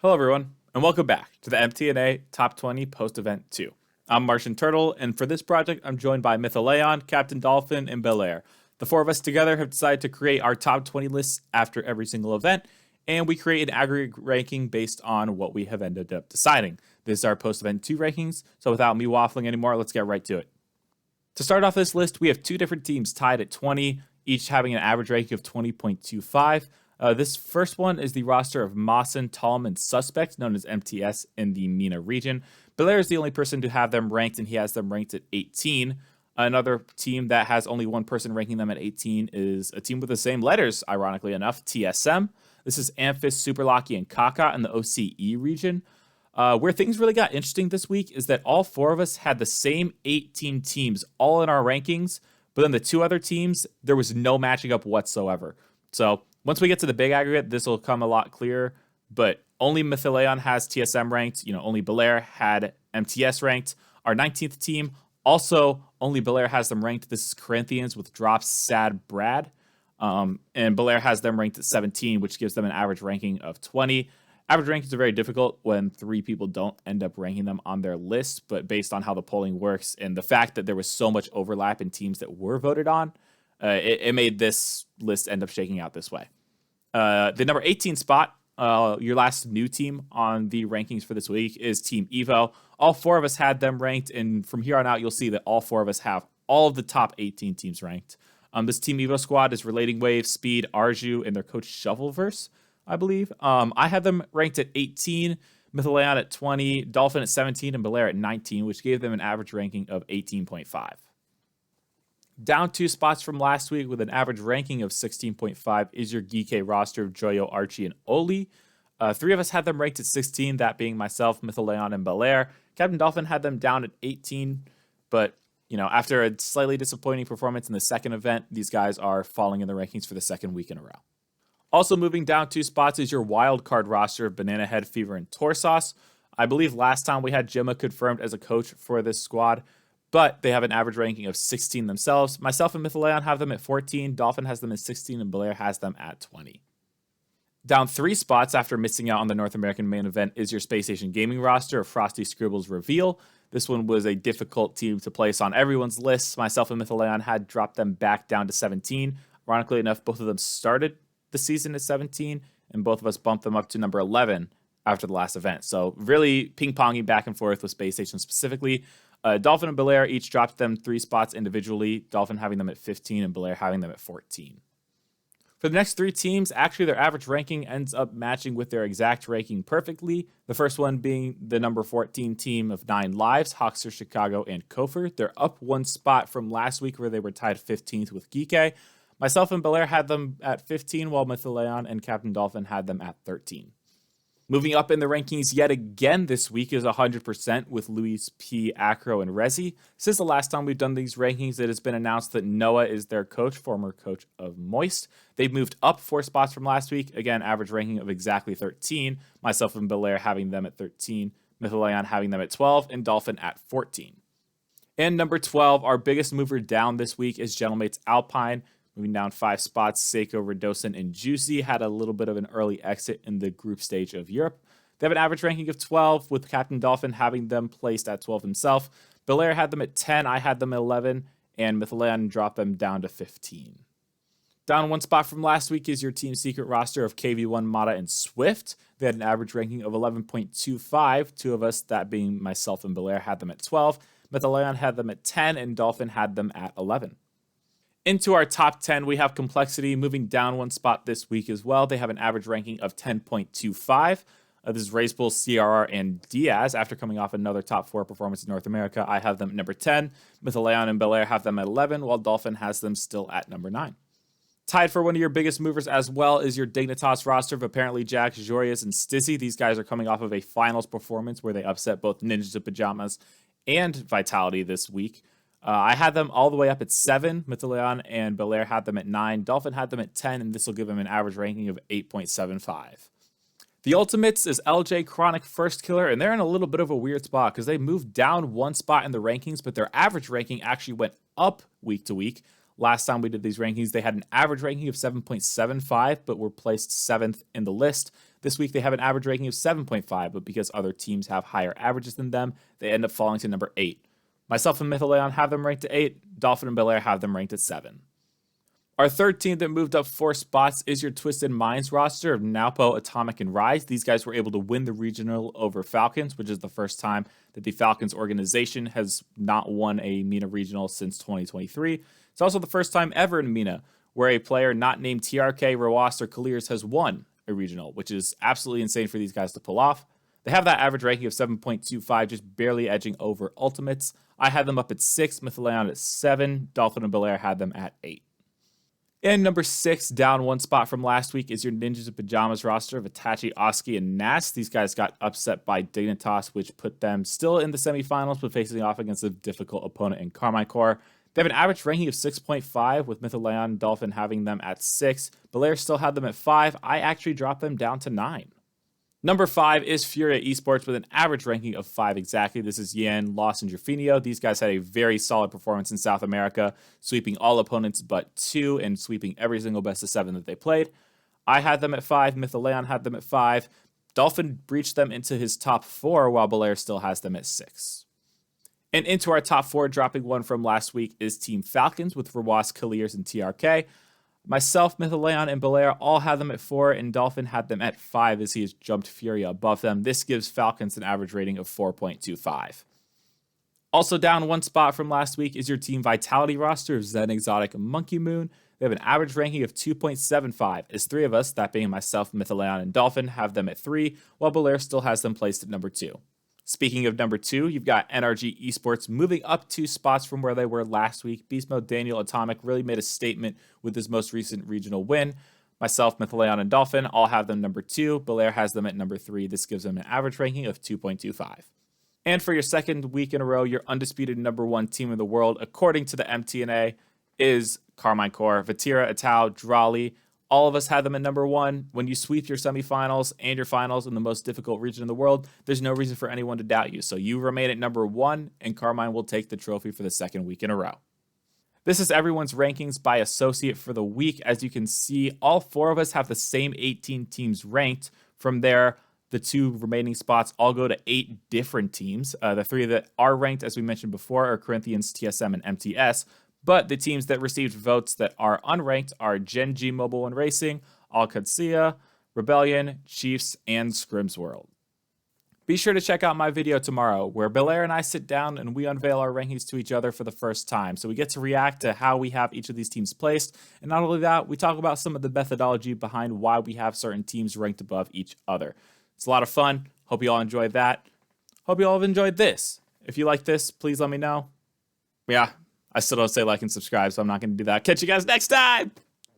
Hello everyone, and welcome back to the MT&A Top 20 Post-Event 2. I'm Martian Turtle, and for this project, I'm joined by Mythalieon, CaptainDolphin, and Belleair. The four of us together have decided to create our top 20 lists after every single event, and we create an aggregate ranking based on what we have ended up deciding. This is our Post-Event 2 rankings, so without me waffling anymore, let's get right to it. To start off this list, we have two different teams tied at 20, each having an average ranking of 20.25. This first one is the roster of Mawson, Tallman, and Suspect, known as MTS in the MENA region. Belleair is the only person to have them ranked, and he has them ranked at 18. Another team that has only one person ranking them at 18 is a team with the same letters, ironically enough, TSM. This is Amphis, Superlocky, and Kaka in the OCE region. Where things really got interesting this week is that all four of us had the same 18 teams all in our rankings, but then the two other teams, there was no matching up whatsoever. So once we get to the big aggregate, this will come a lot clearer, but only Mythalieon has TSM ranked. Only Belleair had MTS ranked. Our 19th team, also only Belleair has them ranked. This is Corinthians with Drops, Sad, Brad. And Belleair has them ranked at 17, which gives them an average ranking of 20. Average rankings are very difficult when three people don't end up ranking them on their list, but based on how the polling works and the fact that there was so much overlap in teams that were voted on, it made this list end up shaking out this way. The number 18 spot, your last new team on the rankings for this week, is Team Evo. All four of us had them ranked, and from here on out, you'll see that all four of us have all of the top 18 teams ranked. This Team Evo squad is Relating Wave, Speed, Arju, and their coach Shovelverse, I believe. I had them ranked at 18, Mythalieon at 20, Dolphin at 17, and Belleair at 19, which gave them an average ranking of 18.5. Down 2 spots from last week with an average ranking of 16.5 is your Geekay roster of Joyo, Archie, and Oli. Three of us had them ranked at 16, that being myself, Mythalieon, and Belleair. CaptainDolphin had them down at 18, but after a slightly disappointing performance in the second event, these guys are falling in the rankings for the second week in a row. Also moving down 2 spots is your Wildcard roster of Banana Head, Fever, and Torsauce. I believe last time we had Gemma confirmed as a coach for this squad, but they have an average ranking of 16 themselves. Myself and Mythalieon have them at 14, Dolphin has them at 16, and Belleair has them at 20. Down 3 spots after missing out on the North American main event is your Spacestation gaming roster of Frosty, Scribbles, Reveal. This one was a difficult team to place on everyone's lists. Myself and Mythalieon had dropped them back down to 17. Ironically enough, both of them started the season at 17, and both of us bumped them up to number 11 after the last event. So really ping-ponging back and forth with Spacestation specifically. Dolphin and Belleair each dropped them 3 spots individually, Dolphin having them at 15 and Belleair having them at 14. For the next 3 teams, actually their average ranking ends up matching with their exact ranking perfectly. The first one being the number 14 team of 9 lives, Hawkster, Chicago, and Kofor. They're up 1 spot from last week where they were tied 15th with Geekay. Myself and Belleair had them at 15, while Mythalieon and CaptainDolphin had them at 13. Moving up in the rankings yet again this week is 100% with Luis P, Acro, and Rezi. Since the last time we've done these rankings, it has been announced that Noah is their coach, former coach of Moist. They've moved up 4 spots from last week. Again, average ranking of exactly 13. Myself and Belleair having them at 13, Mythalieon having them at 12, and Dolphin at 14. And number 12, our biggest mover down this week is Gentlemates Alpine. Moving down 5 spots, Seiko, Redosin, and Juicy had a little bit of an early exit in the group stage of Europe. They have an average ranking of 12, with CaptainDolphin having them placed at 12 himself. Belleair had them at 10, I had them at 11, and Mythalieon dropped them down to 15. Down 1 spot from last week is your Team Secret roster of KV1, Mata, and Swift. They had an average ranking of 11.25. 2 of us, that being myself and Belleair, had them at 12. Mythalieon had them at 10, and Dolphin had them at 11. Into our top 10, we have Complexity moving down 1 spot this week as well. They have an average ranking of 10.25. This is Racebull, CRR, and Diaz. After coming off another top 4 performance in North America, I have them at number 10. Mythalieon and Belleair have them at 11, while Dolphin has them still at number 9. Tied for one of your biggest movers as well is your Dignitas roster of apparently Jax, Jorius, and Stizzy. These guys are coming off of a finals performance where they upset both Ninjas of Pyjamas and Vitality this week. I had them all the way up at 7. Mythalieon and Belleair had them at 9. Dolphin had them at 10, and this will give them an average ranking of 8.75. The Ultimates is LJ, Chronic, First Killer, and they're in a little bit of a weird spot because they moved down 1 spot in the rankings, but their average ranking actually went up week to week. Last time we did these rankings, they had an average ranking of 7.75, but were placed 7th in the list. This week, they have an average ranking of 7.5, but because other teams have higher averages than them, they end up falling to number 8. Myself and Mythalieon have them ranked at 8. Dolphin and Belleair have them ranked at 7. Our third team that moved up 4 spots is your Twisted Minds roster of Napo, Atomic, and Rise. These guys were able to win the regional over Falcons, which is the first time that the Falcons organization has not won a MENA regional since 2023. It's also the first time ever in MENA where a player not named TRK, Rawas, or Kalirs has won a regional, which is absolutely insane for these guys to pull off. They have that average ranking of 7.25, just barely edging over Ultimates. I had them up at 6, Mythalieon at 7, Dolphin and Belleair had them at 8. And number 6, down 1 spot from last week, is your Ninjas and Pyjamas roster of Itachi, Oski, and Nas. These guys got upset by Dignitas, which put them still in the semifinals, but facing off against a difficult opponent in Carmine Core. They have an average ranking of 6.5, with Mythalieon and Dolphin having them at 6. Belleair still had them at 5. I actually dropped them down to 9. Number 5 is FURIA Esports with an average ranking of 5 exactly. This is Yen, Loss, and Jorfinho. These guys had a very solid performance in South America, sweeping all opponents but 2 and sweeping every single best of 7 that they played. I had them at 5. Mythalieon had them at 5. Dolphin breached them into his top 4, while Belleair still has them at 6. And into our top 4, dropping one from last week, is Team Falcons with Rawas, Kalirs, and TRK. Myself, Mythalieon, and Belleair all had them at 4, and Dolphin had them at 5 as he has jumped FURIA above them. This gives Falcons an average rating of 4.25. Also down 1 spot from last week is your Team Vitality roster of Zen, Exotic, and Monkey Moon. They have an average ranking of 2.75, as 3 of us, that being myself, Mythalieon, and Dolphin, have them at 3, while Belleair still has them placed at number 2. Speaking of number 2, you've got NRG Esports moving up 2 spots from where they were last week. Beast Mode Daniel Atomic really made a statement with his most recent regional win. Myself, Mythalieon, and Dolphin all have them number 2. Belleair has them at number 3. This gives them an average ranking of 2.25. And for your second week in a row, your undisputed number 1 team in the world, according to the MT&A, is Carmine Core, Vatira, Atau, Drali. All of us had them at number 1. When you sweep your semifinals and your finals in the most difficult region in the world, there's no reason for anyone to doubt you. So you remain at number 1, and Carmine will take the trophy for the second week in a row. This is everyone's rankings by associate for the week. As you can see, all 4 of us have the same 18 teams ranked. From there, the 2 remaining spots all go to 8 different teams. The 3 that are ranked, as we mentioned before, are Corinthians, TSM, and MTS. But the teams that received votes that are unranked are Gen G Mobile and Racing, Al-Qadsiya, Rebellion, Chiefs, and Scrims World. Be sure to check out my video tomorrow, where Belleair and I sit down and we unveil our rankings to each other for the first time. So we get to react to how we have each of these teams placed. And not only that, we talk about some of the methodology behind why we have certain teams ranked above each other. It's a lot of fun. Hope you all enjoyed that. Hope you all have enjoyed this. If you like this, please let me know. Yeah. I still don't say like and subscribe, so I'm not going to do that. Catch you guys next time!